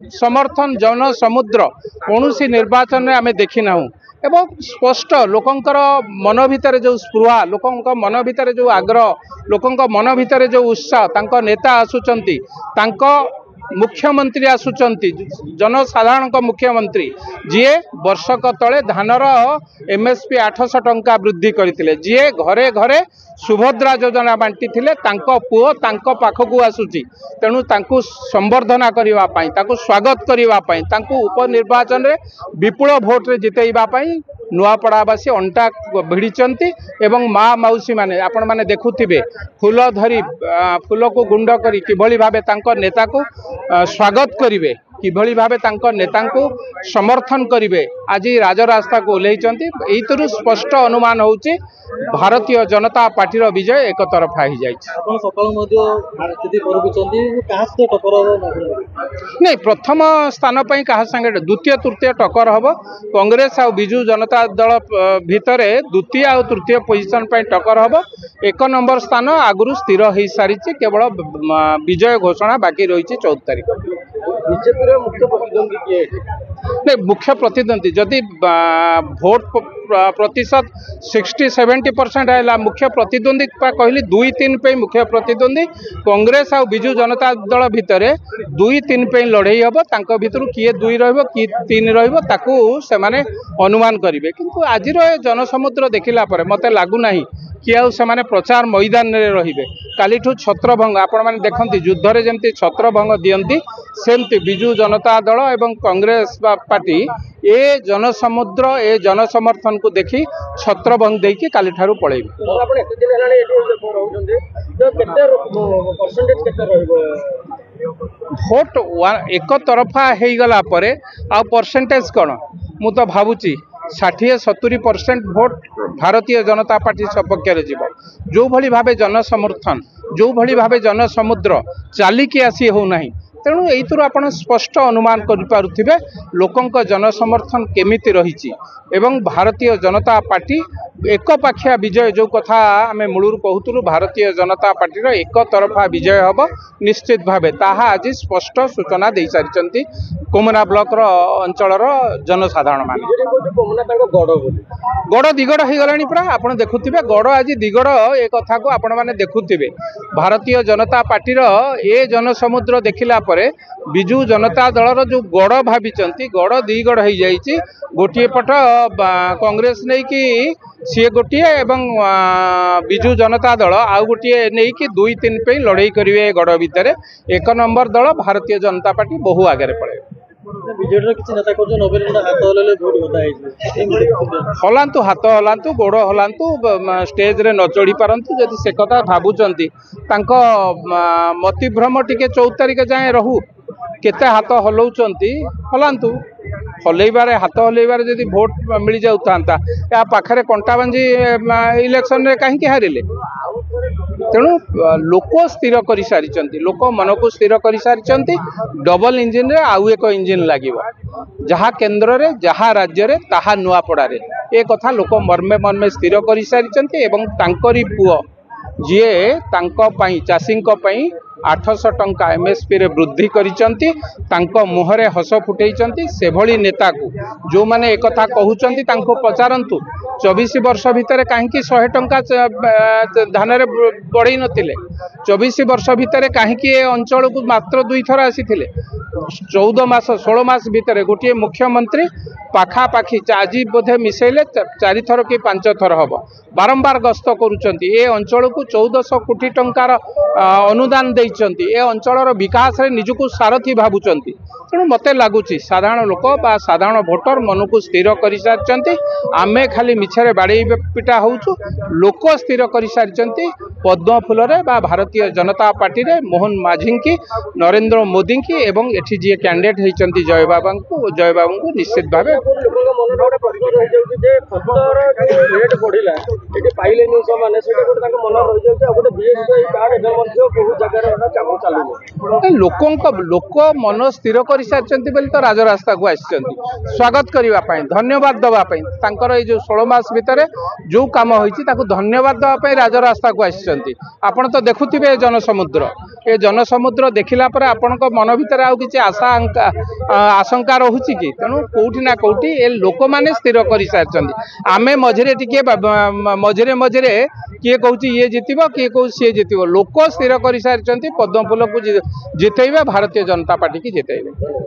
समर्थन जन समुद्र कौन निर्वाचन में आम देखी ना एवं स्पष्ट लोकंकर मन भितर जो स्पृहा लोक मन भितर जो आग्रह लोक मन भितर जो उत्साह नेता आसुचंती मुख्यमंत्री आसुचंती जनसाधारण मुख्यमंत्री जीए वर्षक तले धानर एमएसपी 800 टंका वृद्धि करते जीए घरे घरे सुभद्रा योजना बांटी थिले पुओ पाखकू आसुची तेणु तांकू संवर्धना करने स्वागत करने उपनिर्वाचन में विपुल भोट रे जितेइबा पई नुआपड़ावासी अंटा भिड़ी एवं माँ मौसी माने आपण माने देखुथिबे फूल धरी फूल को गुंड करी किभली भाबे तांको नेता को स्वागत करिवे किभली भाबे तांको नेता को समर्थन करिवे आज राजरास्ता को ओल्लैचंती एइतरु स्पष्ट अनुमान होउची भारतीय जनता पार्टी रो विजय एक तरफा हो नहीं प्रथम स्थान पर क्या संगे द्वितीय तृतीय टक्कर हम कांग्रेस आ बिजु जनता दल भितर द्वितीय आ तृतीय पोजिशन टक्कर हम 1 नंबर स्थान आगु स्थिर हो सारी केवल विजय घोषणा बाकी रही 14 तारीख मुख्य प्रतिद्वंदी जदि भोट प्रतिशत 60-70% है मुख्य प्रतिद्वंदी कहली 2-3 पे मुख्य प्रतिद्वंदी कांग्रेस आ बिजु जनता दल भितर 2-3 पे लड़ई हम भितर किए 2 रही 3 रही अनुमान करेंगे किंतु आज जनसमुद्र देखला मत लगुना कि आने प्रचार मैदान में रे काली छत्रभंग आपण मैंने देखते युद्ध जमी छत्रभंग दियंती सेमती बिजु जनता दल एवं कांग्रेस पार्टी ए जनसमुद्र ए जनसमर्थन को देखी छत्रभंग देकी काली ठारू पळेबे भोट एक तरफा हो गला परे आ परसेंटेज कौन मु तो भावुची 60-70% भोट भारतीय जनता पार्टी सपक्ष जो भली भावे जनसमर्थन जो भली भावे जनसमुद्र चलिकी आसी होना तेणु यही आप स्पष्ट अनुमान करें लोकों जनसमर्थन केमिति रही एवं भारतीय जनता पार्टी एक पाखिया विजय जो कथा आम मूलर कहूँ भारतीय जनता पार्टी एक तरफा विजय हम निश्चित भावे ताहा आज स्पष्ट सूचना दे सारी कोमना ब्लॉक अंचल जनसाधारण मान गड़ दिगड़ हो गला पूरा आप देखुवे गड़ आज दिगड़ ए कथा को आपण मैंने देखुवे भारतीय जनता पार्टी ए जनसमुद्र देखला बिजु जनता दलर जो गड़ भावी गड़ दिगड़ हो जाइए गोटे पट कांग्रेस नहीं कि सी गोटे एवं बिजु जनता दल आउ गोटे नहीं कि 2-3 पे लड़ई करेंगे गड़ भितर 1 नंबर दल भारतीय जनता पार्टी बहु आगे पड़े हलांतु हाथ हलांतु गोड़ हलांतु स्टेज रे न चढ़ी पारंतु जदि से कथा भावुचंती मतिभ्रम टिके 14 तारीख जाए रहू केते हाथ हलाउचंती हलांतु हलैबारे हाथ हलैबारे जदि भोट मिल जाता या पाखरे कंटा बांझी इलेक्शन रे कहीं हारिले तेणु लोक स्थिर कर सारी लोक मन को स्थिर कर सारी डबल इंजिन रे आउ एक इंजिन लगे जहाँ केन्द्र रे जहाँ राज्य रे ताहा नुआपड़ा रे ए कथा लोक मर्मे मर्मे स्थिर कर सारी पुओ जीए चाषी 800 टंका एमएसपी रे वृद्धि करिसंती मुहरे हस फुटैचंती से भली नेता को जो माने एक कथा कहउचंती तांको पचारंतु 24 वर्ष भितर कहीं 100 टंका धान रे बढ़ई नथिले 24 वर्ष भितर कहीं अंचल को मात्र 2 थर आसीथिले 14 मास 16 मास भितर गोटे मुख्यमंत्री पाखापाखि आज बोधे मिसेले 4 थर कि 5 थर हम बारंबार गस्त करुचंती ए अंचल को 1400 कोटी टंकार अनुदान देइचंती ए अंचल विकास रे निजको सारथी भावुचंती तेणु मत लगुच साधारण लोक साधारण भोटर मन को स्थिर कर सारी आमे खाली मिछरे बाड़े पिटा होचु लोक स्थिर कर सारी पद्म फूल रे बा भारतीय जनता पार्टी रे मोहन माझी की नरेंद्र मोदी की एवं एठी जी कैंडिडेट होती जय बाबू को निश्चित भाव लोक मन स्थिर कर सारी तो राजरास्ता को आसी स्वागत करने धन्यवाद दवाई ये जो 16 मास भितर जो कम होती धन्यवाद दवाई राजरास्ता को आसी आपण तो देखुवे जनसमुद्र ये जनसमुद्र देखला पर आपण मन भितर आउ किसी आशंका रोचे कि तेणु कौटि ना कौटि ए लोक मैंने स्थिर कर सारी आम मझे टे मझे मझे किए कौच ये जितब किए कौच सी जितब लोक स्थिर कर सारी पद्म फूल को जितेबे भारतीय जनता पार्टी की जितेबे।